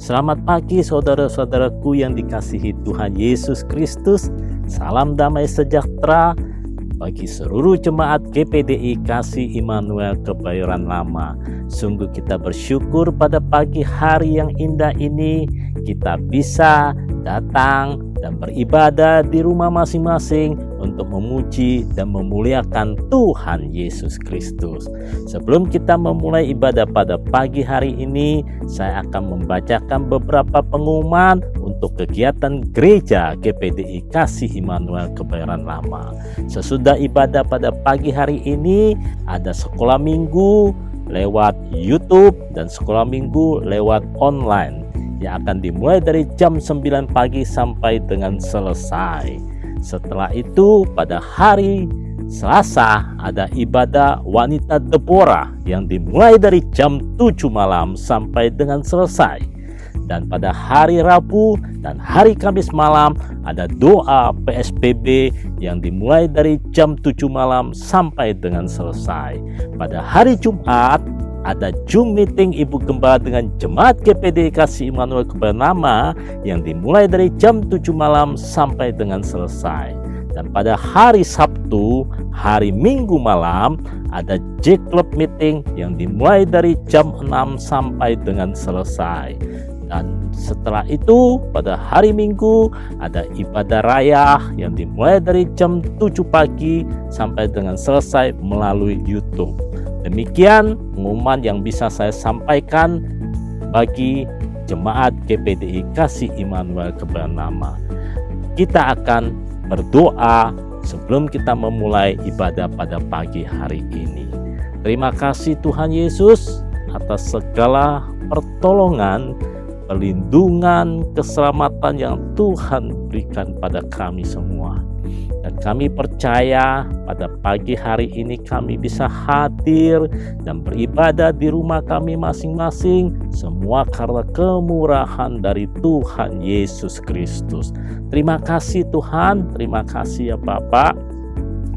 Selamat pagi saudara-saudaraku yang dikasihi Tuhan Yesus Kristus. Salam damai sejahtera bagi seluruh jemaat GPDI Kasih Immanuel Kebayoran Lama. Sungguh kita bersyukur pada pagi hari yang indah ini kita bisa datang dan beribadah di rumah masing-masing untuk memuji dan memuliakan Tuhan Yesus Kristus. Sebelum kita memulai ibadah pada pagi hari ini, saya akan membacakan beberapa pengumuman untuk kegiatan gereja GPDI Kasih Immanuel Kebayoran Lama. Sesudah ibadah pada pagi hari ini, ada sekolah minggu lewat YouTube dan sekolah minggu lewat online yang akan dimulai dari jam 9 pagi sampai dengan selesai. Setelah itu pada hari Selasa ada ibadah wanita Deborah yang dimulai dari jam 7 malam sampai dengan selesai. Dan pada hari Rabu dan hari Kamis malam ada doa PSBB yang dimulai dari jam 7 malam sampai dengan selesai. Pada hari Jumat ada Zoom meeting Ibu Gembala dengan Jemaat GPDI Kasih Immanuel Kebayoran Lama yang dimulai dari jam 7 malam sampai dengan selesai. Dan pada hari Sabtu, hari Minggu malam ada J Club meeting yang dimulai dari jam 6 sampai dengan selesai. Dan setelah itu pada hari Minggu ada ibadah raya yang dimulai dari jam 7 pagi sampai dengan selesai melalui YouTube. Demikian pengumuman yang bisa saya sampaikan bagi jemaat GPDI Kasih Immanuel Kebayoran Lama. Kita akan berdoa sebelum kita memulai ibadah pada pagi hari ini. Terima kasih Tuhan Yesus atas segala pertolongan, perlindungan, keselamatan yang Tuhan berikan pada kami semua. Dan kami percaya pada pagi hari ini kami bisa hadir dan beribadah di rumah kami masing-masing. Semua karena kemurahan dari Tuhan Yesus Kristus. Terima kasih Tuhan, terima kasih ya Bapak.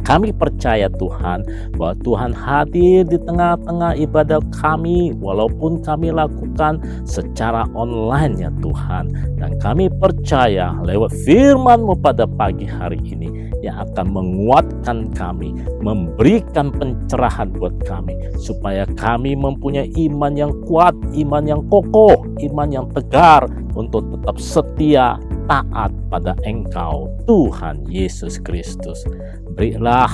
Kami percaya Tuhan bahwa Tuhan hadir di tengah-tengah ibadah kami walaupun kami lakukan secara online ya Tuhan. Dan kami percaya lewat firman-Mu pada pagi hari ini yang akan menguatkan kami, memberikan pencerahan buat kami supaya kami mempunyai iman yang kuat, iman yang kokoh, iman yang tegar untuk tetap setia taat pada Engkau Tuhan Yesus Kristus. Berilah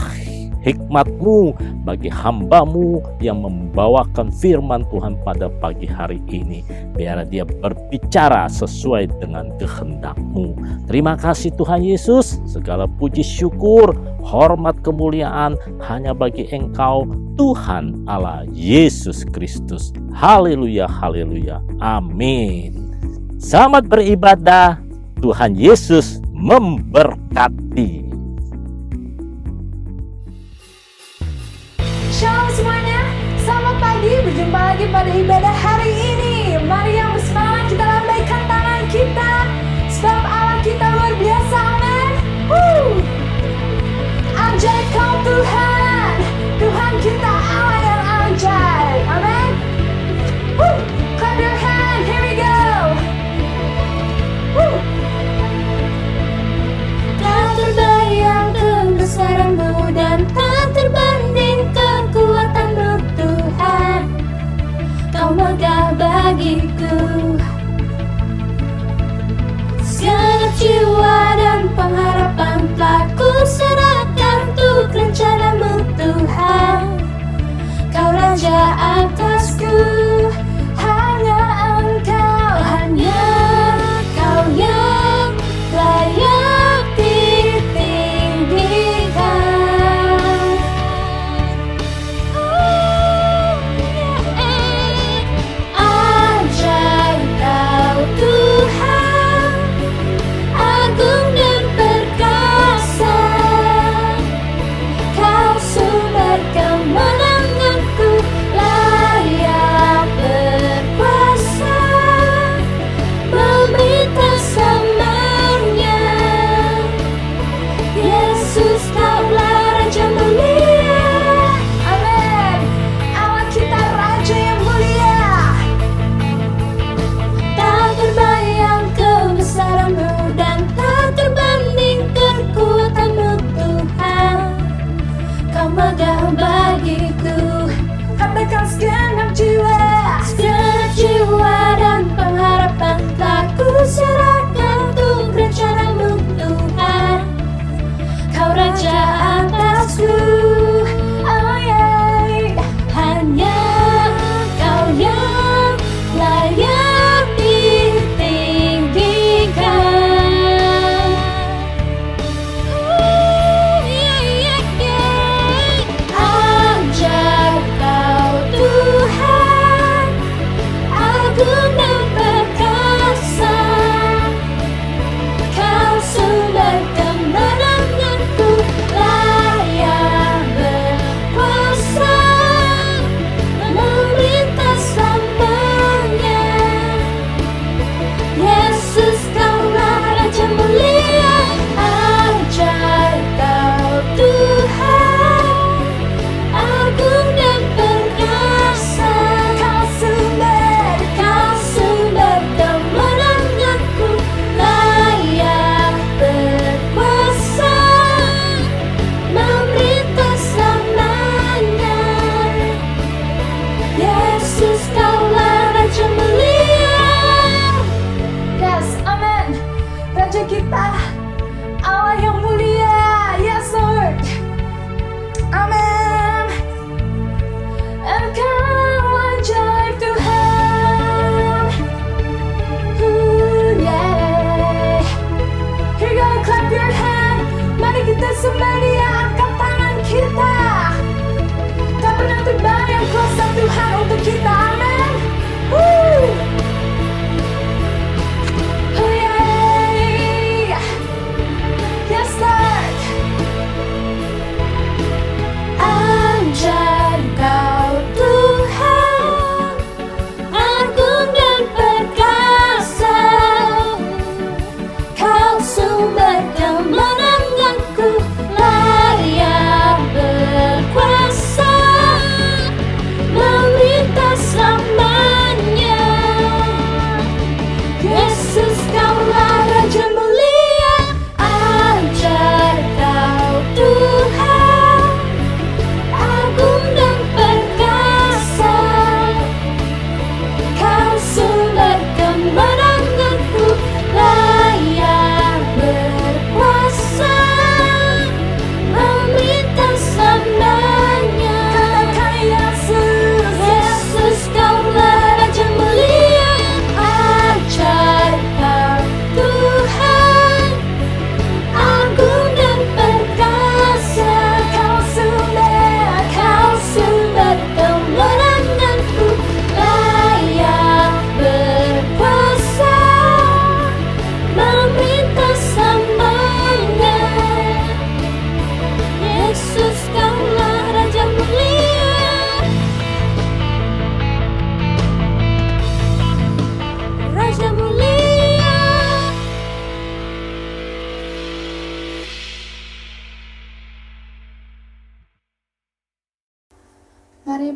hikmat-Mu bagi hamba-Mu yang membawakan firman Tuhan pada pagi hari ini. Biar dia berbicara sesuai dengan kehendak-Mu. Terima kasih Tuhan Yesus. Segala puji syukur, hormat, kemuliaan hanya bagi Engkau Tuhan Allah Yesus Kristus. Haleluya, haleluya. Amin. Selamat beribadah. Tuhan Yesus memberkati. Shalom semuanya, selamat pagi, berjumpa lagi pada ibadah hari ini. Mari yang bersemangat kita lambaikan tangan kita, sebab Allah kita luar biasa, amin. Ajaib kau Tuhan, Tuhan kita Allah yang ajaib, amin. Clap your hand, here we go. Tak terbayang kebesaran-Mu dan tak terbanding kekuatan-Mu Tuhan. Kau megah bagiku. Segenap jiwa dan pengharapan telah kuserahkan untuk rencana-Mu Tuhan. Kau Raja atasku, hanya Engkau, hanya Kau yang layak ditinggikan. Ajaib Kau Tuhan, agung dan perkasa. Kau sumber kemenanganku, layak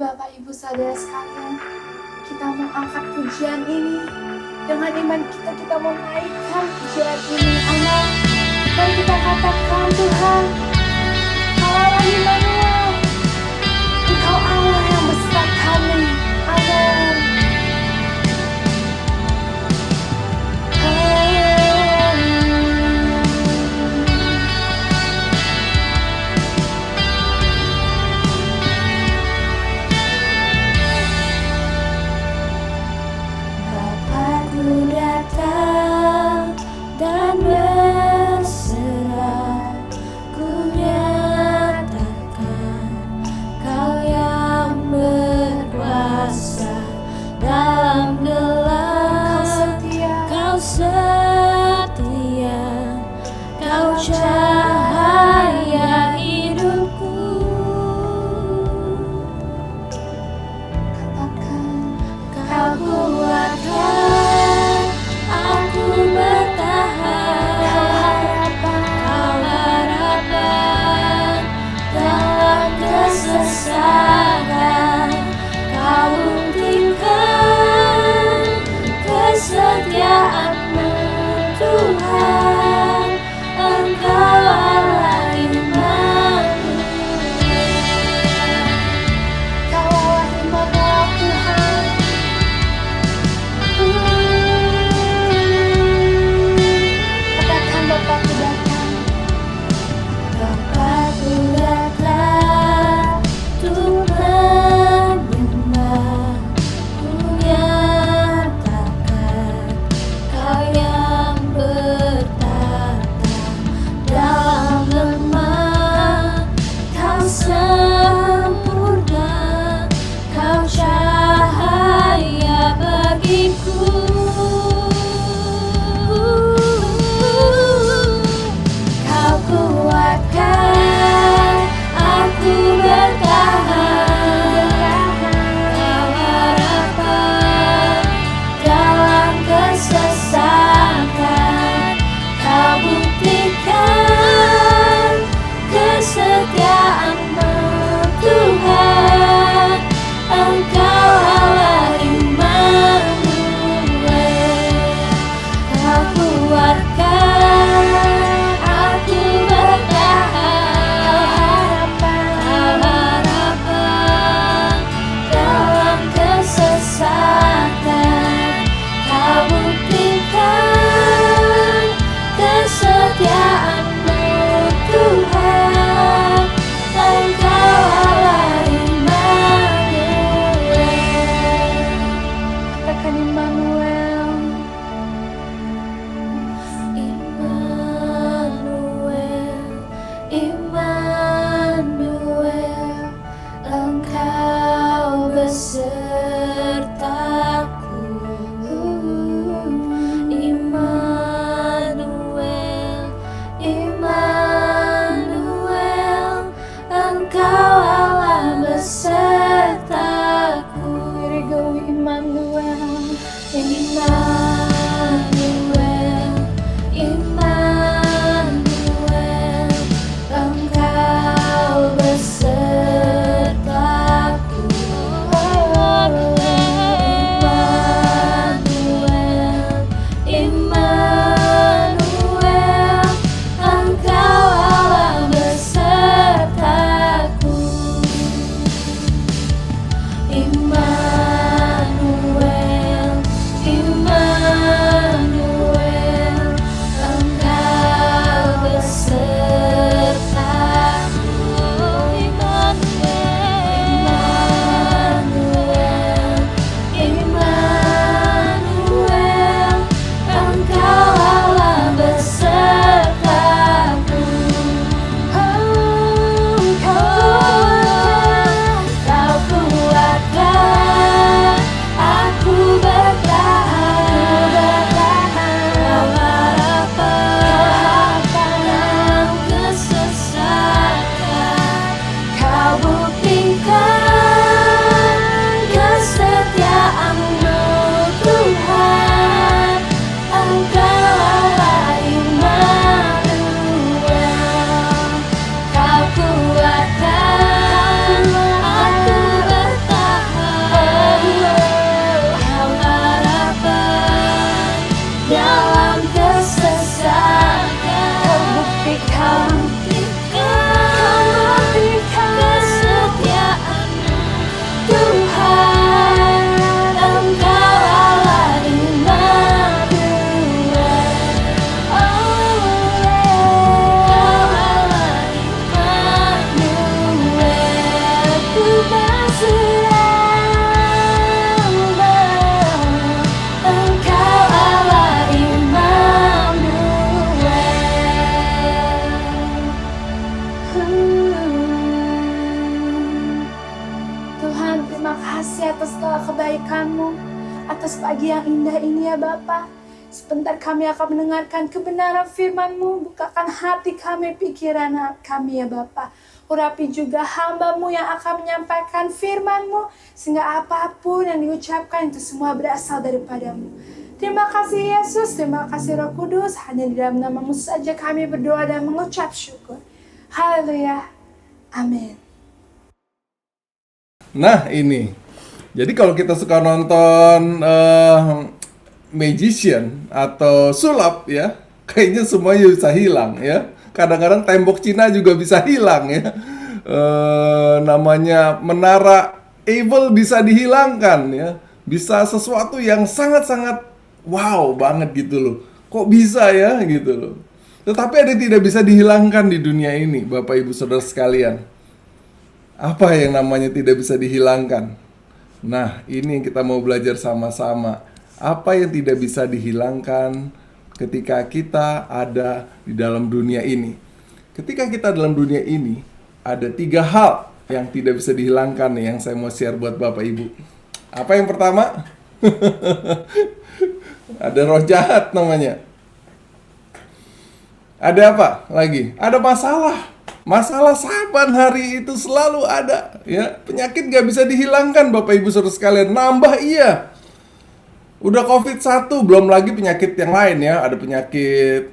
Bapak Ibu Saudara sekalian, kita mau angkat pujian ini. Dengan iman kita mau naikkan pujian ini. Amin. Dan kita katakan, Tuhan, Kaulah Immanuel, Engkau Allah yang beserta kami. Amin. Bapakku datang dan berserah, ku nyatakan kebaikan-Mu, atas pagi yang indah ini ya Bapa. Sebentar kami akan mendengarkan kebenaran firman-Mu, bukakan hati kami, pikiran kami ya Bapa. Urapi juga hamba-Mu yang akan menyampaikan firman-Mu, sehingga apapun yang diucapkan itu semua berasal daripada-Mu. Terima kasih Yesus, terima kasih Roh Kudus, hanya di dalam nama-Mu saja kami berdoa dan mengucap syukur. Haleluya, amin. Nah ini, jadi kalau kita suka nonton magician atau sulap ya, kayaknya semuanya bisa hilang ya. Kadang-kadang tembok Cina juga bisa hilang ya. Namanya menara Eiffel bisa dihilangkan ya. Bisa sesuatu yang sangat-sangat wow banget gitu loh. Kok bisa ya gitu loh. Tetapi ada yang tidak bisa dihilangkan di dunia ini, Bapak Ibu Saudara sekalian. Apa yang namanya tidak bisa dihilangkan? Nah, ini yang kita mau belajar sama-sama. Apa yang tidak bisa dihilangkan ketika kita ada di dalam dunia ini? Ketika kita dalam dunia ini, ada 3 hal yang tidak bisa dihilangkan nih, yang saya mau share buat Bapak Ibu. Apa yang pertama? Ada roh jahat namanya. Ada apa lagi? Ada masalah. Masalah saban hari itu selalu ada ya. Penyakit gak bisa dihilangkan Bapak Ibu Saudara sekalian. Nambah iya. Udah COVID-1, belum lagi penyakit yang lain ya. Ada penyakit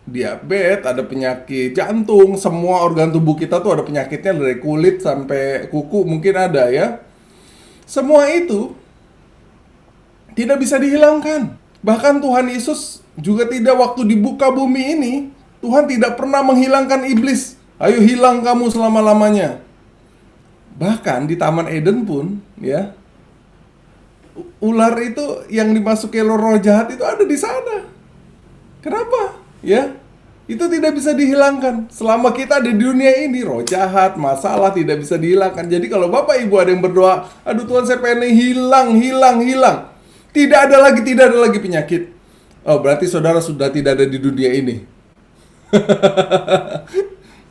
diabetes, ada penyakit jantung. Semua organ tubuh kita tuh ada penyakitnya, dari kulit sampai kuku mungkin ada ya. Semua itu tidak bisa dihilangkan. Bahkan Tuhan Yesus juga tidak, waktu dibuka bumi ini, Tuhan tidak pernah menghilangkan iblis. Ayo hilang kamu selama-lamanya. Bahkan di Taman Eden pun ya, ular itu yang dimasuki roh jahat itu ada di sana. Kenapa? Ya, itu tidak bisa dihilangkan. Selama kita ada di dunia ini, roh jahat, masalah tidak bisa dihilangkan. Jadi kalau Bapak Ibu ada yang berdoa, aduh Tuhan saya pengen hilang. Tidak ada lagi penyakit. Oh, berarti saudara sudah tidak ada di dunia ini.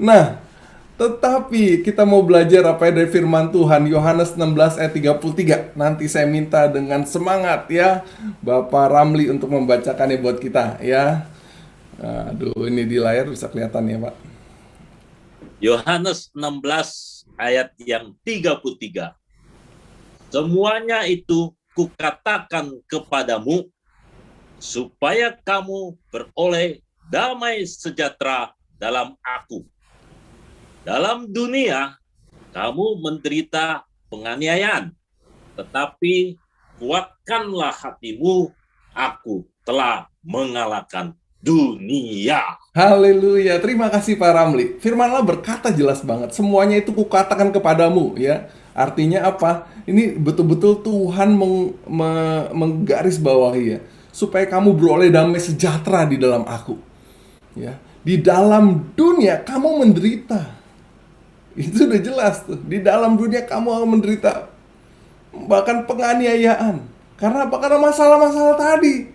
Nah, tetapi kita mau belajar apa dari firman Tuhan, Yohanes 16 ayat 33. Nanti saya minta dengan semangat ya Bapak Ramli untuk membacakannya buat kita ya. Aduh, ini di layar bisa kelihatan ya Pak. Yohanes 16 ayat yang 33. Semuanya itu kukatakan kepadamu, supaya kamu beroleh damai sejahtera dalam aku. Dalam dunia, kamu menderita penganiayaan, tetapi kuatkanlah hatimu, aku telah mengalahkan dunia. Haleluya, terima kasih Pak Ramli. Firman Allah berkata jelas banget, semuanya itu kukatakan kepadamu ya. Artinya apa? Ini betul-betul Tuhan menggarisbawahi ya, supaya kamu beroleh damai sejahtera di dalam aku. Ya, di dalam dunia kamu menderita. Itu udah jelas tuh. Di dalam dunia kamu akan menderita, bahkan penganiayaan. Karena apa? Karena masalah-masalah tadi.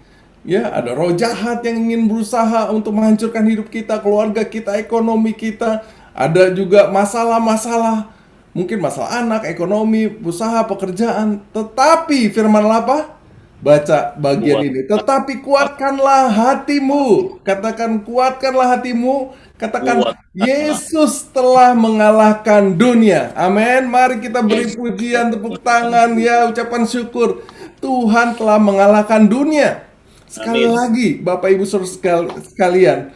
Ya, ada roh jahat yang ingin berusaha untuk menghancurkan hidup kita, keluarga kita, ekonomi kita. Ada juga masalah-masalah, mungkin masalah anak, ekonomi, usaha, pekerjaan. Tetapi firman Allah apa? Baca bagian ini. Tetapi kuatkanlah hatimu. Katakan kuatkanlah hatimu. Katakan Yesus telah mengalahkan dunia. Amin. Mari kita beri pujian, tepuk tangan ya, ucapan syukur. Tuhan telah mengalahkan dunia. Sekali lagi Bapak Ibu Saudara sekalian,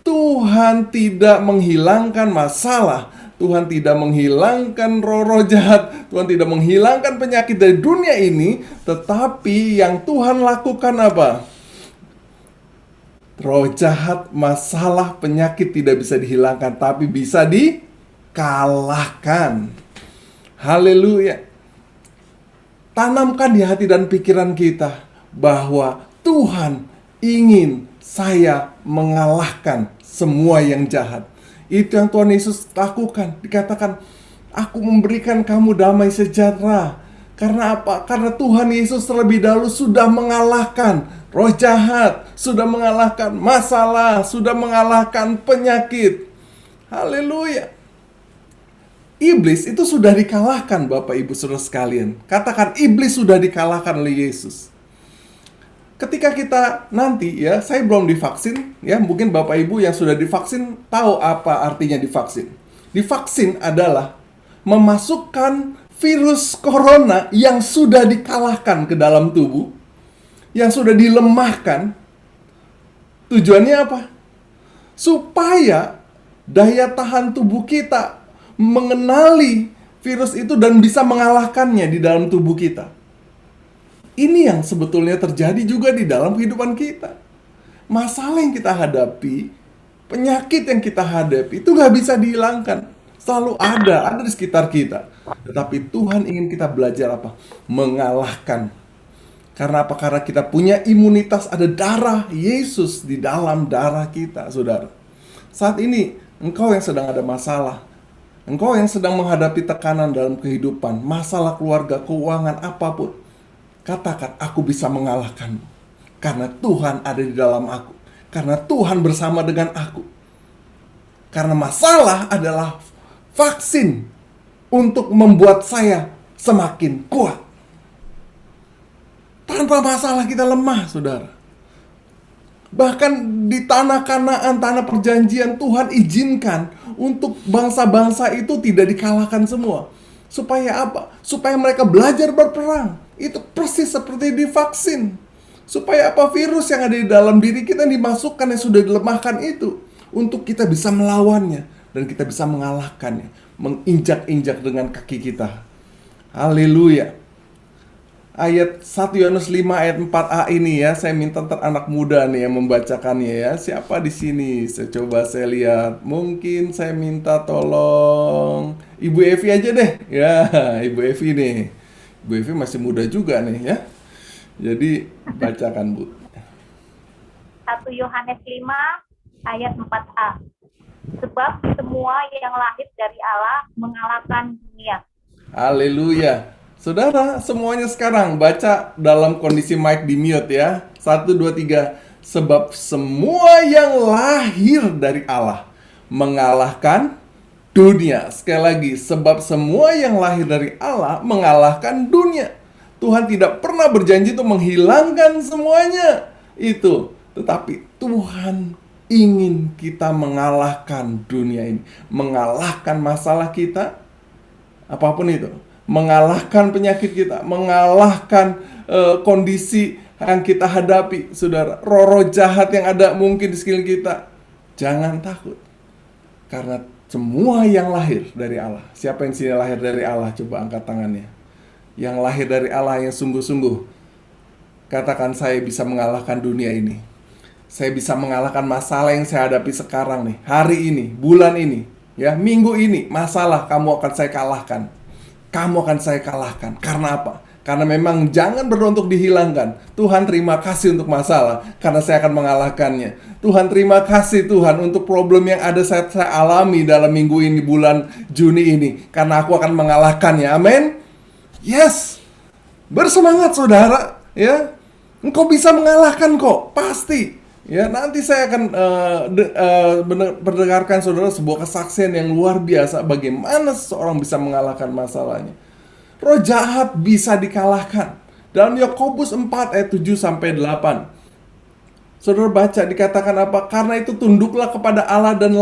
Tuhan tidak menghilangkan masalah, Tuhan tidak menghilangkan roh-roh jahat, Tuhan tidak menghilangkan penyakit dari dunia ini. Tetapi yang Tuhan lakukan apa? Roh jahat, masalah, penyakit tidak bisa dihilangkan, tapi bisa dikalahkan. Haleluya. Tanamkan di hati dan pikiran kita bahwa Tuhan ingin saya mengalahkan semua yang jahat. Itu yang Tuhan Yesus lakukan. Dikatakan, aku memberikan kamu damai sejahtera. Karena apa? Karena Tuhan Yesus terlebih dahulu sudah mengalahkan roh jahat, sudah mengalahkan masalah, sudah mengalahkan penyakit. Haleluya. Iblis itu sudah dikalahkan, Bapak Ibu Saudara sekalian. Katakan, iblis sudah dikalahkan oleh Yesus. Ketika kita nanti, ya, saya belum divaksin, ya, mungkin Bapak Ibu yang sudah divaksin tahu apa artinya divaksin. Divaksin adalah memasukkan virus corona yang sudah dikalahkan ke dalam tubuh, yang sudah dilemahkan. Tujuannya apa? Supaya daya tahan tubuh kita mengenali virus itu dan bisa mengalahkannya di dalam tubuh kita. Ini yang sebetulnya terjadi juga di dalam kehidupan kita. Masalah yang kita hadapi, penyakit yang kita hadapi, itu gak bisa dihilangkan. Selalu ada di sekitar kita. Tetapi Tuhan ingin kita belajar apa? Mengalahkan. Karena apa? Karena kita punya imunitas, ada darah Yesus di dalam darah kita, saudara. Saat ini, engkau yang sedang ada masalah, engkau yang sedang menghadapi tekanan dalam kehidupan, masalah keluarga, keuangan, apapun, katakan, aku bisa mengalahkanmu. Karena Tuhan ada di dalam aku. Karena Tuhan bersama dengan aku. Karena masalah adalah vaksin untuk membuat saya semakin kuat. Tanpa masalah kita lemah, saudara. Bahkan di tanah Kanaan, tanah perjanjian, Tuhan izinkan untuk bangsa-bangsa itu tidak dikalahkan semua. Supaya apa? Supaya mereka belajar berperang. Itu persis seperti divaksin. Supaya apa? Virus yang ada di dalam diri kita yang dimasukkan, yang sudah dilemahkan itu, untuk kita bisa melawannya dan kita bisa mengalahkannya, menginjak-injak dengan kaki kita. Haleluya. Ayat 1 Yohanes 5 ayat 4a ini, ya, saya minta anak muda nih yang membacakannya, ya. Siapa di sini? Saya lihat. Mungkin saya minta tolong Ibu Evi aja deh. Ya, Ibu Evi nih. Ibu Evi masih muda juga nih, ya. Jadi bacakan, Bu. 1 Yohanes 5 ayat 4a. Sebab semua yang lahir dari Allah mengalahkan dunia. Haleluya. Saudara, semuanya sekarang baca dalam kondisi mic di mute, ya. 1, 2, 3. Sebab semua yang lahir dari Allah mengalahkan dunia. Sekali lagi, sebab semua yang lahir dari Allah mengalahkan dunia. Tuhan tidak pernah berjanji untuk menghilangkan semuanya itu. Tetapi Tuhan ingin kita mengalahkan dunia ini. Mengalahkan masalah kita, apapun itu. Mengalahkan penyakit kita, mengalahkan kondisi yang kita hadapi, saudara. Roh-roh jahat yang ada mungkin di sekeliling kita. Jangan takut. Karena semua yang lahir dari Allah. Siapa yang sini lahir dari Allah? Coba angkat tangannya. Yang lahir dari Allah yang sungguh-sungguh. Katakan, saya bisa mengalahkan dunia ini. Saya bisa mengalahkan masalah yang saya hadapi sekarang nih. Hari ini, bulan ini, ya, minggu ini, masalah kamu akan saya kalahkan. Kamu akan saya kalahkan. Karena apa? Karena memang jangan berdoa untuk dihilangkan. Tuhan, terima kasih untuk masalah, karena saya akan mengalahkannya. Tuhan, terima kasih Tuhan untuk problem yang ada saya alami dalam minggu ini, bulan Juni ini, karena aku akan mengalahkannya. Amin. Yes. Bersemangat, saudara. Ya, engkau bisa mengalahkan kok. Pasti. Ya, nanti saya akan mendengarkan saudara sebuah kesaksian yang luar biasa bagaimana seseorang bisa mengalahkan masalahnya. Roh jahat bisa dikalahkan. Dalam Yakobus 4 ayat 7 sampai 8. Saudara baca, dikatakan apa? Karena itu tunduklah kepada Allah dan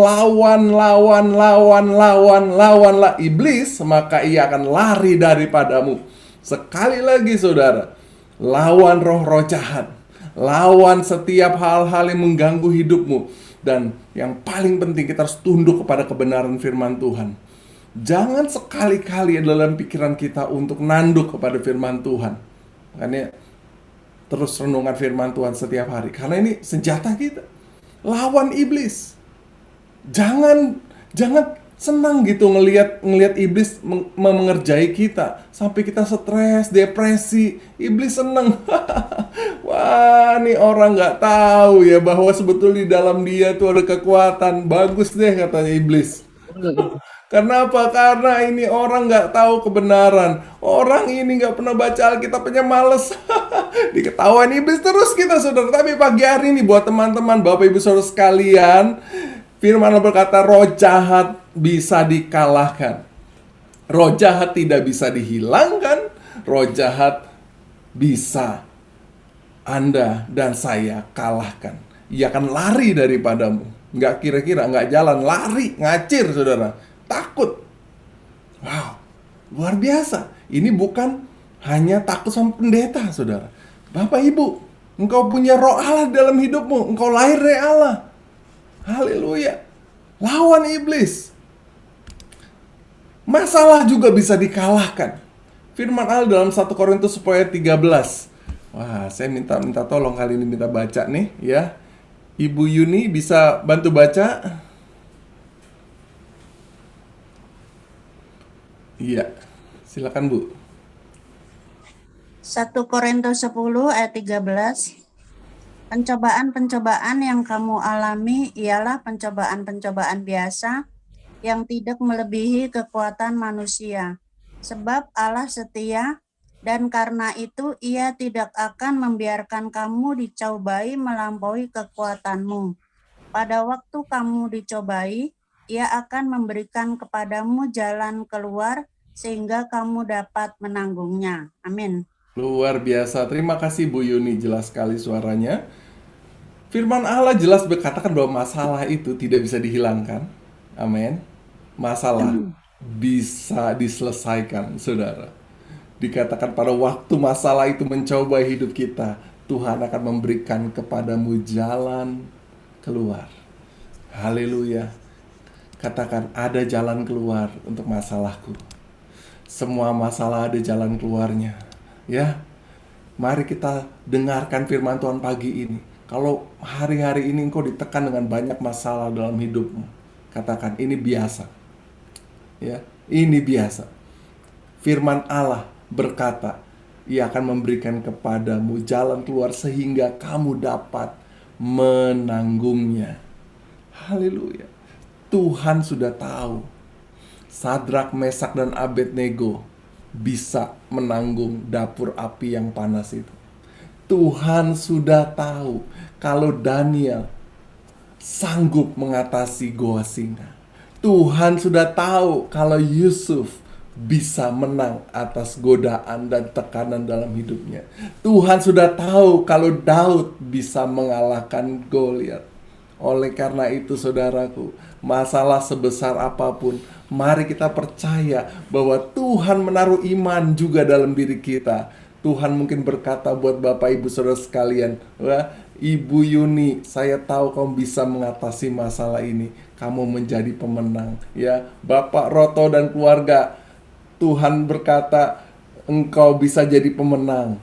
lawanlah iblis, maka ia akan lari daripadamu. Sekali lagi, saudara, lawan roh-roh jahat. Lawan setiap hal-hal yang mengganggu hidupmu. Dan yang paling penting, kita harus tunduk kepada kebenaran firman Tuhan. Jangan sekali-kali dalam pikiran kita untuk nanduk kepada firman Tuhan. Makanya terus renungan firman Tuhan setiap hari. Karena ini senjata kita. Lawan iblis. Jangan senang gitu ngelihat iblis mengerjai kita sampai kita stres, depresi. Iblis senang. Wah, nih orang nggak tahu ya bahwa sebetulnya di dalam dia tuh ada kekuatan. Bagus deh katanya iblis. Kenapa? Karena ini orang nggak tahu kebenaran. Orang ini nggak pernah baca Alkitabnya, males. Diketawain iblis terus kita, saudara. Tapi pagi hari ini buat teman-teman, Bapak Ibu Saudara sekalian, firman Allah berkata roh jahat bisa dikalahkan. Roh jahat tidak bisa dihilangkan. Roh jahat bisa Anda dan saya kalahkan. Ia akan lari daripadamu. Nggak kira-kira, nggak jalan, lari, ngacir, saudara. Takut. Wow, luar biasa. Ini bukan hanya takut sama pendeta, saudara. Bapak Ibu, engkau punya roh Allah dalam hidupmu. Engkau lahir dari Allah. Haleluya. Lawan iblis. Masalah juga bisa dikalahkan. Firman Allah dalam 1 Korintus 10:13. Wah, saya minta tolong kali ini minta baca nih ya. Ibu Yuni bisa bantu baca? Iya. Silakan, Bu. 1 Korintus 10 ayat 13. Pencobaan-pencobaan yang kamu alami ialah pencobaan-pencobaan biasa yang tidak melebihi kekuatan manusia. Sebab Allah setia dan karena itu Ia tidak akan membiarkan kamu dicobai melampaui kekuatanmu. Pada waktu kamu dicobai, Ia akan memberikan kepadamu jalan keluar sehingga kamu dapat menanggungnya. Amin. Luar biasa. Terima kasih Bu Yuni, jelas sekali suaranya. Firman Allah jelas berkatakan bahwa masalah itu tidak bisa dihilangkan. Amin. Masalah bisa diselesaikan, saudara. Dikatakan pada waktu masalah itu mencoba hidup kita, Tuhan akan memberikan kepadamu jalan keluar. Haleluya. Katakan, ada jalan keluar untuk masalahku. Semua masalah ada jalan keluarnya. Ya, mari kita dengarkan firman Tuhan pagi ini. Kalau hari-hari ini engkau ditekan dengan banyak masalah dalam hidupmu, katakan, ini biasa. Ya, ini biasa. Firman Allah berkata, Ia akan memberikan kepadamu jalan keluar sehingga kamu dapat menanggungnya. Haleluya. Tuhan sudah tahu Sadrak, Mesak, dan Abednego bisa menanggung dapur api yang panas itu. Tuhan sudah tahu kalau Daniel sanggup mengatasi goa singa. Tuhan sudah tahu kalau Yusuf bisa menang atas godaan dan tekanan dalam hidupnya. Tuhan sudah tahu kalau Daud bisa mengalahkan Goliat. Oleh karena itu, saudaraku, masalah sebesar apapun, mari kita percaya bahwa Tuhan menaruh iman juga dalam diri kita. Tuhan mungkin berkata buat Bapak Ibu Saudara sekalian, wah, Ibu Yuni, saya tahu kamu bisa mengatasi masalah ini. Kamu menjadi pemenang. Ya, Bapak Roto dan keluarga, Tuhan berkata, engkau bisa jadi pemenang.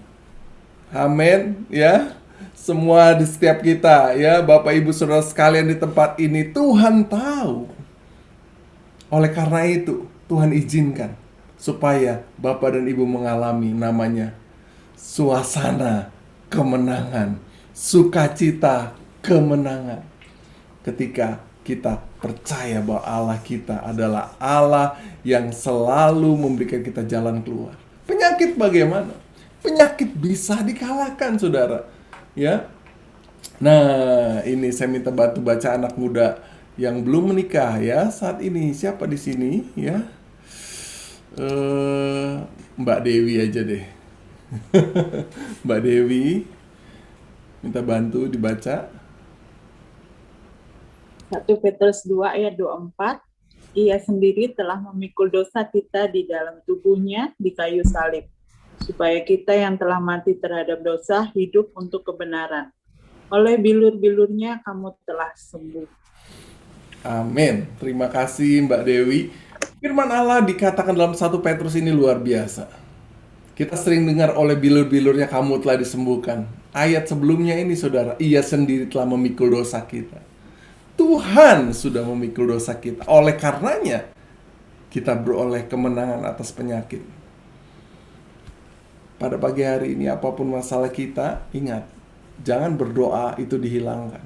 Amin, ya. Semua di setiap kita, ya, Bapak Ibu Saudara sekalian di tempat ini, Tuhan tahu. Oleh karena itu, Tuhan izinkan supaya Bapak dan Ibu mengalami namanya suasana kemenangan, sukacita kemenangan. Ketika kita percaya bahwa Allah kita adalah Allah yang selalu memberikan kita jalan keluar. Penyakit bagaimana? Penyakit bisa dikalahkan, saudara. Ya. Nah, ini saya minta bantu baca anak muda yang belum menikah ya saat ini. Siapa di sini ya? Mbak Dewi aja deh. Mbak Dewi, minta bantu dibaca. 1 Petrus 2 ayat 24, Ia sendiri telah memikul dosa kita di dalam tubuhnya di kayu salib, supaya kita yang telah mati terhadap dosa hidup untuk kebenaran. Oleh bilur-bilurnya kamu telah sembuh. Amin. Terima kasih Mbak Dewi. Firman Allah dikatakan dalam 1 Petrus ini luar biasa. Kita sering dengar oleh bilur-bilurnya kamu telah disembuhkan. Ayat sebelumnya ini, saudara, Ia sendiri telah memikul dosa kita. Tuhan sudah memikul dosa kita. Oleh karenanya, kita beroleh kemenangan atas penyakit. Pada pagi hari ini, apapun masalah kita, ingat, jangan berdoa itu dihilangkan.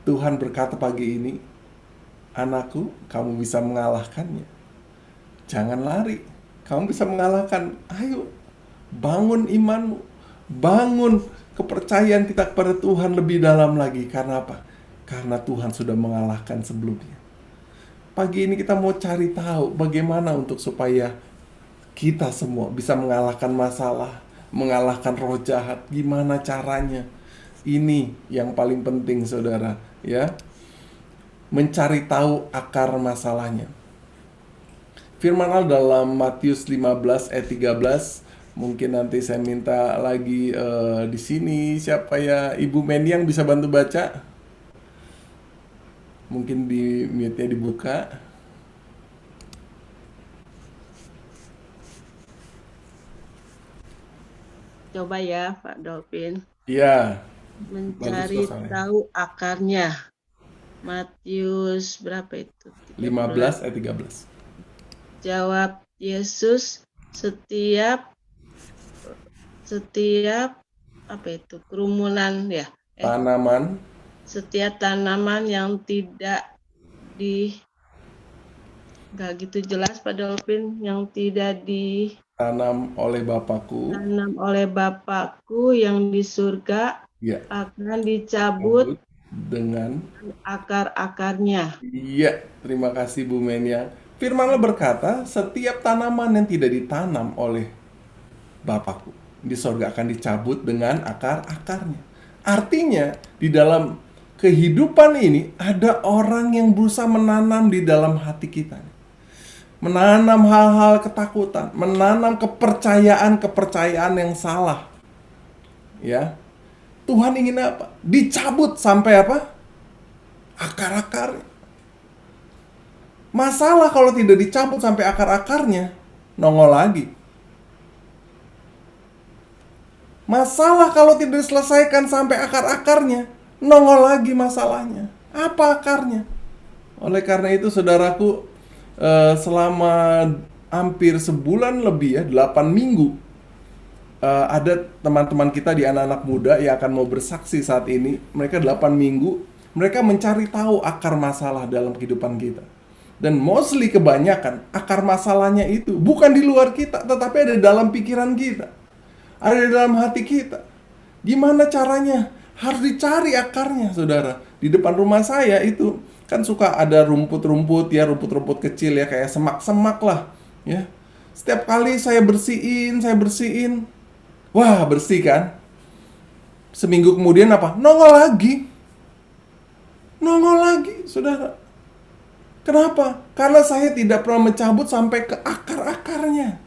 Tuhan berkata pagi ini, anakku, kamu bisa mengalahkannya. Jangan lari, kamu bisa mengalahkan. Ayo, bangun imanmu, bangun kepercayaan kita kepada Tuhan lebih dalam lagi. Karena apa? Karena Tuhan sudah mengalahkan sebelumnya. pagi ini kita mau cari tahu bagaimana untuk supaya kita semua bisa mengalahkan masalah, mengalahkan roh jahat. Gimana caranya? Ini yang paling penting, saudara, ya. Mencari tahu akar masalahnya. Firman Allah dalam Matius 15 ayat 13. Mungkin nanti saya minta lagi di sini siapa ya, Ibu Meni yang bisa bantu baca? Mungkin di mute-nya dibuka. Coba ya, Pak Dolphin. Iya, Mencari bagus, Kak Sarah. tahu akarnya. Matius berapa itu? 15 ayat 13. Jawab Yesus, setiap apa itu? Kerumunan ya. Tanaman Setiap tanaman yang tidak nggak gitu jelas, Pak Dolphin, yang tidak tanam oleh Bapakku, ditanam oleh Bapakku yang di surga ya, akan dicabut dengan akar-akarnya. iya, terima kasih Bu Menia. Firman Allah berkata, setiap tanaman yang tidak ditanam oleh Bapakku di sorga akan dicabut dengan akar-akarnya. Artinya, di dalam kehidupan ini ada orang yang berusaha menanam di dalam hati kita. Menanam hal-hal ketakutan, menanam kepercayaan yang salah. Ya. Tuhan ingin apa? Dicabut sampai apa? Akar-akarnya. Masalah kalau tidak dicabut sampai akar-akarnya, nongol lagi. Masalah kalau tidak diselesaikan sampai akar-akarnya, nongol lagi masalahnya. Apa akarnya? Oleh karena itu, saudaraku, selama hampir sebulan lebih ya, 8 minggu, ada teman-teman kita di anak-anak muda yang akan mau bersaksi saat ini. Mereka 8 minggu, mereka mencari tahu akar masalah dalam kehidupan kita. Dan mostly kebanyakan akar masalahnya itu bukan di luar kita, tetapi ada di dalam pikiran kita. Ada di dalam hati kita. Gimana caranya? Harus dicari akarnya, saudara. Di depan rumah saya itu kan suka ada rumput-rumput ya, rumput-rumput kecil ya, kayak semak-semak lah ya. Setiap kali saya bersihin, wah, bersih kan? Seminggu kemudian apa? Nongol lagi, saudara. Kenapa? Karena saya tidak pernah mencabut sampai ke akar-akarnya.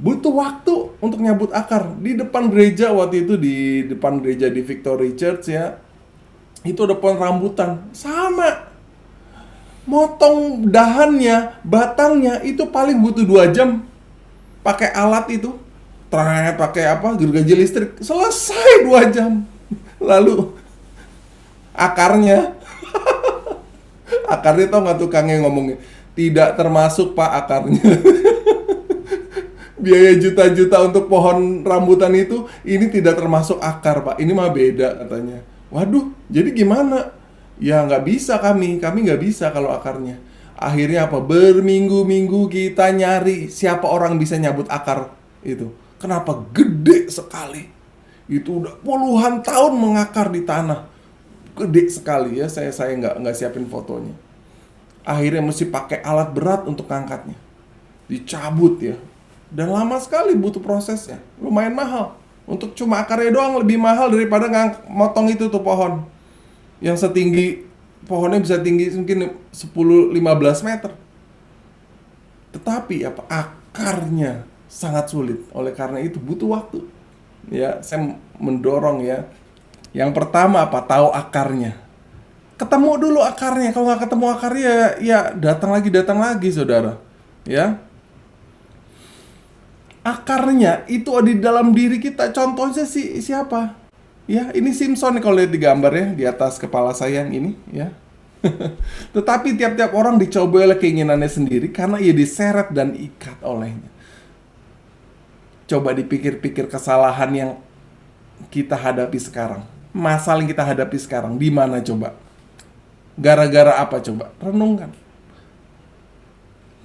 Butuh waktu untuk nyabut akar. Di depan gereja waktu itu, di depan gereja di Victory Church ya, itu ada pohon rambutan. Sama. Motong dahannya, batangnya itu paling butuh 2 jam. Pakai alat itu. Pakai apa? Gergaji listrik. Selesai 2 jam. Lalu akarnya akarnya tau nggak tukangnya ngomongnya? Tidak termasuk Pak akarnya. Biaya juta-juta untuk pohon rambutan itu, ini tidak termasuk akar Pak. Ini mah beda katanya. Waduh, jadi gimana? Ya nggak bisa kami nggak bisa kalau akarnya. Akhirnya apa? Berminggu-minggu kita nyari siapa orang bisa nyabut akar itu. Kenapa? Gede sekali. Itu udah puluhan tahun mengakar di tanah. Gede sekali ya, saya nggak siapin fotonya. Akhirnya mesti pakai alat berat untuk ngangkatnya. Dicabut ya. Dan lama sekali butuh prosesnya. Lumayan mahal. Untuk cuma akarnya doang lebih mahal daripada motong itu tuh pohon. Yang setinggi, pohonnya bisa tinggi mungkin 10-15 meter. Tetapi apa? Akarnya sangat sulit. Oleh karena itu butuh waktu. Ya, saya mendorong ya. Yang pertama apa? Tahu akarnya. Ketemu dulu akarnya. Kalau nggak ketemu akarnya, ya datang lagi, saudara. Ya. Akarnya itu ada di dalam diri kita. Contohnya siapa? Ya, ini Simpson nih kalau lihat di gambar ya, di atas kepala saya yang ini, ya. Tetapi tiap-tiap orang dicoba oleh keinginannya sendiri karena ia diseret dan ikat olehnya. Coba dipikir-pikir kesalahan yang kita hadapi sekarang. Masalah yang kita hadapi sekarang di mana coba? Gara-gara apa coba? Renungkan.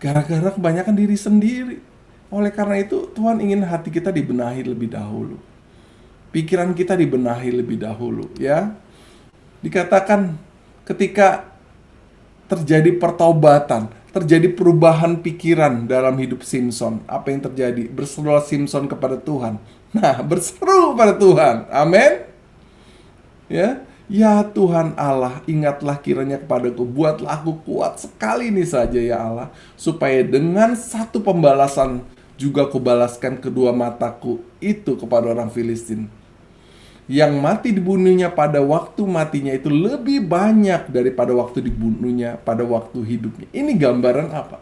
Gara-gara kebanyakan diri sendiri. Oleh karena itu, Tuhan ingin hati kita dibenahi lebih dahulu. Pikiran kita dibenahi lebih dahulu, ya. Dikatakan ketika terjadi pertobatan, terjadi perubahan pikiran dalam hidup Simpson. Apa yang terjadi? Berserulah Simpson kepada Tuhan. Nah, berseru pada Tuhan. Amin. Ya Tuhan Allah, ingatlah kiranya kepadaku, buatlah aku kuat sekali ini saja ya Allah, supaya dengan satu pembalasan juga kubalaskan kedua mataku itu kepada orang Filistin. Yang mati dibunuhnya pada waktu matinya itu lebih banyak daripada waktu dibunuhnya pada waktu hidupnya. Ini gambaran apa?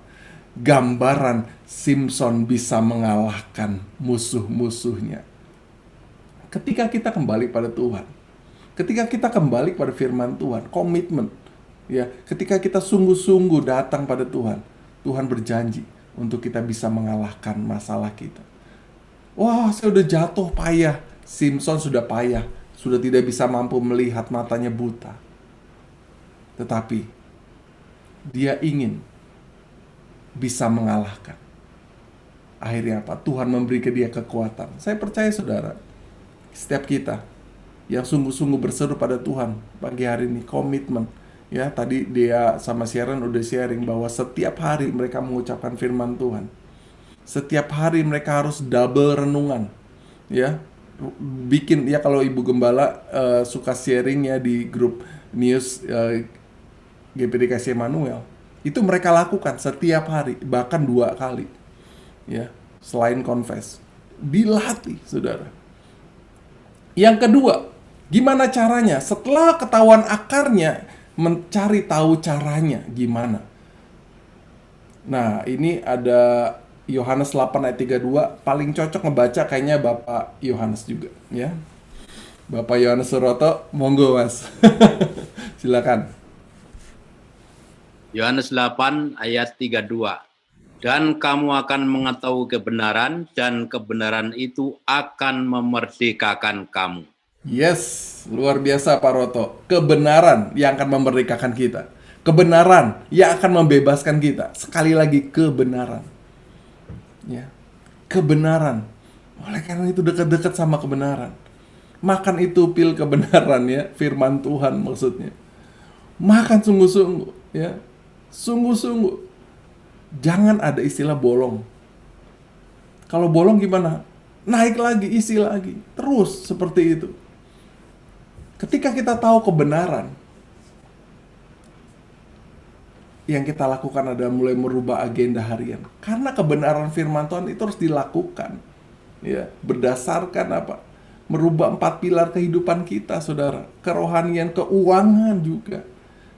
Gambaran Simpson bisa mengalahkan musuh-musuhnya. Ketika kita kembali pada Tuhan, ketika kita kembali pada firman Tuhan, komitmen, ya, ketika kita sungguh-sungguh datang pada Tuhan, Tuhan berjanji untuk kita bisa mengalahkan masalah kita. Wah, saya udah jatuh payah. Simpson sudah payah, sudah tidak bisa mampu melihat, matanya buta. Tetapi dia ingin bisa mengalahkan. Akhirnya apa? Tuhan memberi ke dia kekuatan. Saya percaya saudara, setiap kita yang sungguh-sungguh berseru pada Tuhan pagi hari ini, komitmen. Ya, tadi dia sama Sharon udah sharing bahwa setiap hari mereka mengucapkan firman Tuhan. Setiap hari mereka harus double renungan. Ya, bikin ya, kalau Ibu Gembala suka sharing ya di grup news GPDKC Immanuel, itu mereka lakukan setiap hari, bahkan 2 kali. Ya, selain confess, dilatih, saudara. Yang kedua, gimana caranya? Setelah ketahuan akarnya, mencari tahu caranya gimana. Nah, ini ada Yohanes 8 ayat 32, paling cocok ngebaca kayaknya Bapak Yohanes juga, ya. Bapak Yohanes Suroto, monggo Mas. Silakan. Yohanes 8 ayat 32. Dan kamu akan mengetahui kebenaran, dan kebenaran itu akan memerdekakan kamu. Yes, luar biasa Pak Roto. Kebenaran yang akan memerdekakan kita. Kebenaran yang akan membebaskan kita. Sekali lagi, kebenaran. Ya, kebenaran. Oleh karena itu dekat-dekat sama kebenaran. Makan itu pil kebenaran, ya, firman Tuhan maksudnya. Makan sungguh-sungguh, ya. Sungguh-sungguh. Jangan ada istilah bolong. Kalau bolong gimana? Naik lagi, isi lagi. Terus seperti itu. Ketika kita tahu kebenaran, yang kita lakukan adalah mulai merubah agenda harian. Karena kebenaran firman Tuhan itu harus dilakukan. Ya, berdasarkan apa? Merubah 4 pilar kehidupan kita, saudara. Kerohanian, keuangan juga.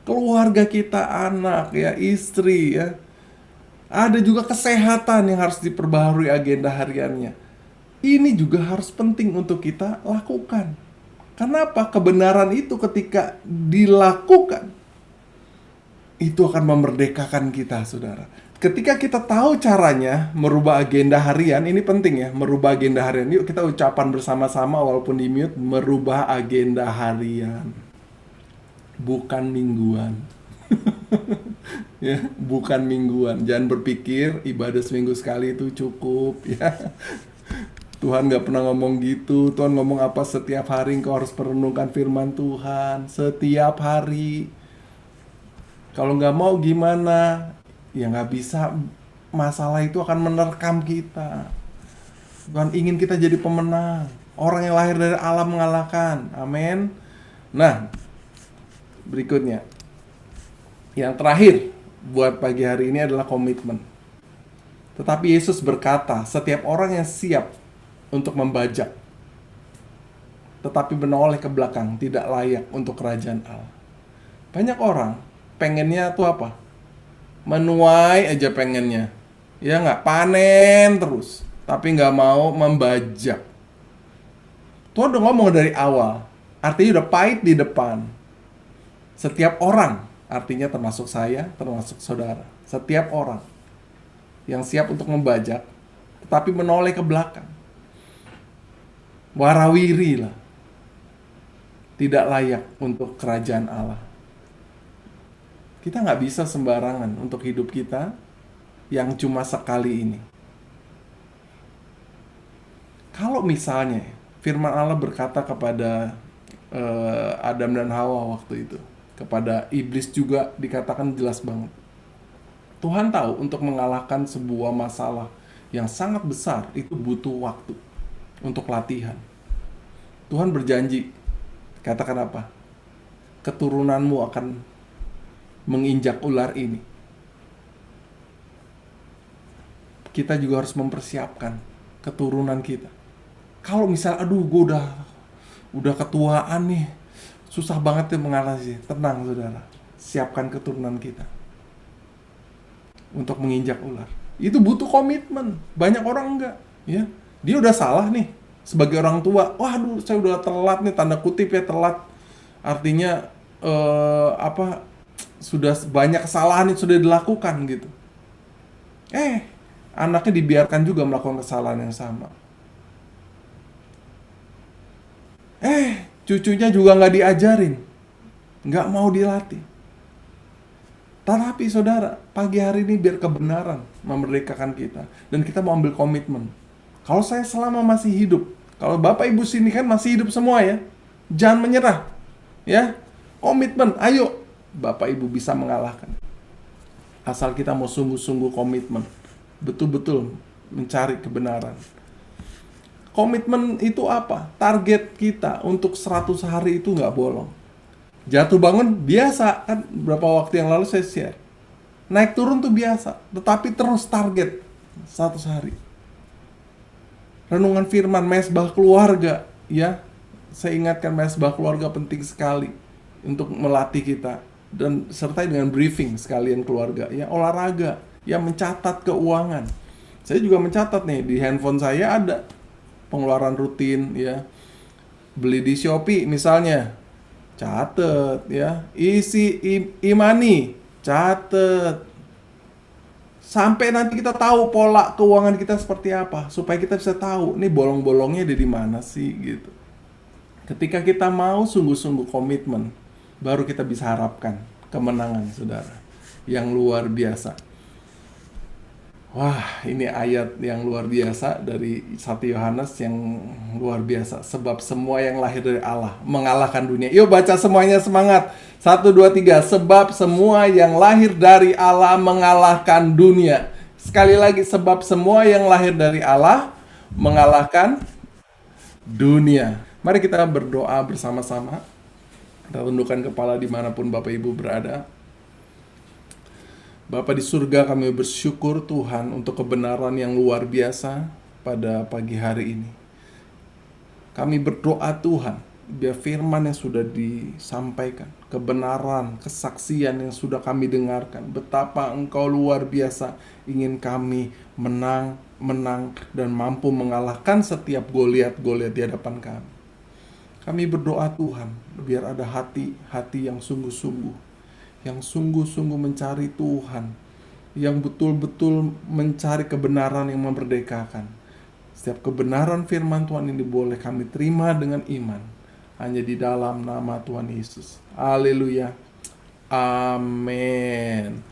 Keluarga kita, anak, ya, istri, ya. Ada juga kesehatan yang harus diperbaharui agenda hariannya. Ini juga harus penting untuk kita lakukan. Kenapa? Kebenaran itu ketika dilakukan, itu akan memerdekakan kita, saudara. Ketika kita tahu caranya merubah agenda harian, ini penting ya, merubah agenda harian. Yuk kita ucapan bersama-sama walaupun di mute, merubah agenda harian. Bukan mingguan. Ya, bukan mingguan. Jangan berpikir ibadah seminggu sekali itu cukup, ya. Tuhan gak pernah ngomong gitu. Tuhan ngomong apa? Setiap hari engkau harus merenungkan firman Tuhan. Setiap hari. Kalau gak mau gimana? Ya gak bisa. Masalah itu akan menerkam kita. Tuhan ingin kita jadi pemenang. Orang yang lahir dari Allah mengalahkan. Amin. Nah, berikutnya. Yang terakhir buat pagi hari ini adalah komitmen. Tetapi Yesus berkata, setiap orang yang siap untuk membajak, tetapi menoleh ke belakang, tidak layak untuk kerajaan Allah. Banyak orang pengennya tuh apa? Menuai aja pengennya. Ya nggak, panen terus, tapi nggak mau membajak. Tuhan udah ngomong dari awal, artinya udah pahit di depan. Setiap orang, artinya termasuk saya, termasuk saudara. Setiap orang yang siap untuk membajak, tetapi menoleh ke belakang. Warawiri lah. Tidak layak untuk kerajaan Allah. Kita nggak bisa sembarangan untuk hidup kita yang cuma sekali ini. Kalau misalnya firman Allah berkata kepada Adam dan Hawa waktu itu, Kepada iblis juga dikatakan jelas banget. Tuhan tahu untuk mengalahkan sebuah masalah yang sangat besar itu butuh waktu untuk latihan. Tuhan berjanji, katakan apa? Keturunanmu akan menginjak ular ini. Kita juga harus mempersiapkan keturunan kita. Kalau misal, aduh gue udah ketuaan nih, susah banget ya mengatasi. Tenang saudara, siapkan keturunan kita untuk menginjak ular. Itu butuh komitmen. Banyak orang enggak, ya. Dia udah salah nih sebagai orang tua. Waduh, saya udah telat nih, tanda kutip ya telat. Artinya sudah banyak kesalahan yang sudah dilakukan gitu. Anaknya dibiarkan juga melakukan kesalahan yang sama. Cucunya juga nggak diajarin, nggak mau dilatih. Tetapi saudara, pagi hari ini biar kebenaran memerdekakan kita, dan kita mau ambil komitmen. Kalau saya selama masih hidup, kalau Bapak Ibu sini kan masih hidup semua ya, jangan menyerah, ya, komitmen, ayo, Bapak Ibu bisa mengalahkan. Asal kita mau sungguh-sungguh komitmen, betul-betul mencari kebenaran. Komitmen itu apa? Target kita untuk 100 hari itu nggak bolong. Jatuh bangun biasa, kan beberapa waktu yang lalu saya share. Naik turun tuh biasa, tetapi terus target 100 hari. Renungan firman, mesbah keluarga, ya. Saya ingatkan mesbah keluarga penting sekali untuk melatih kita, dan sertai dengan briefing sekalian keluarga, ya, olahraga, ya, mencatat keuangan. Saya juga mencatat nih di handphone saya ada pengeluaran rutin, ya. Beli di Shopee misalnya, catet, ya. Isi e-money, catet. Sampai nanti kita tahu pola keuangan kita seperti apa, supaya kita bisa tahu nih bolong-bolongnya ada di mana sih gitu. Ketika kita mau sungguh-sungguh komitmen, baru kita bisa harapkan kemenangan, saudara, yang luar biasa. Wah, ini ayat yang luar biasa dari 1 Yohanes yang luar biasa. Sebab semua yang lahir dari Allah mengalahkan dunia. Yuk baca semuanya, semangat. 1, 2, 3. Sebab semua yang lahir dari Allah mengalahkan dunia. Sekali lagi, sebab semua yang lahir dari Allah mengalahkan dunia. Mari kita berdoa bersama-sama. Kita tundukkan kepala dimanapun Bapak Ibu berada. Bapa di surga, kami bersyukur Tuhan untuk kebenaran yang luar biasa pada pagi hari ini. Kami berdoa Tuhan, biar firman yang sudah disampaikan, kebenaran, kesaksian yang sudah kami dengarkan, betapa Engkau luar biasa ingin kami menang, dan mampu mengalahkan setiap Goliat-Goliat di hadapan kami. Kami berdoa Tuhan, biar ada hati yang sungguh-sungguh, yang sungguh-sungguh mencari Tuhan, yang betul-betul mencari kebenaran yang memerdekakan. Setiap kebenaran firman Tuhan ini boleh kami terima dengan iman, hanya di dalam nama Tuhan Yesus. Haleluya. Amin.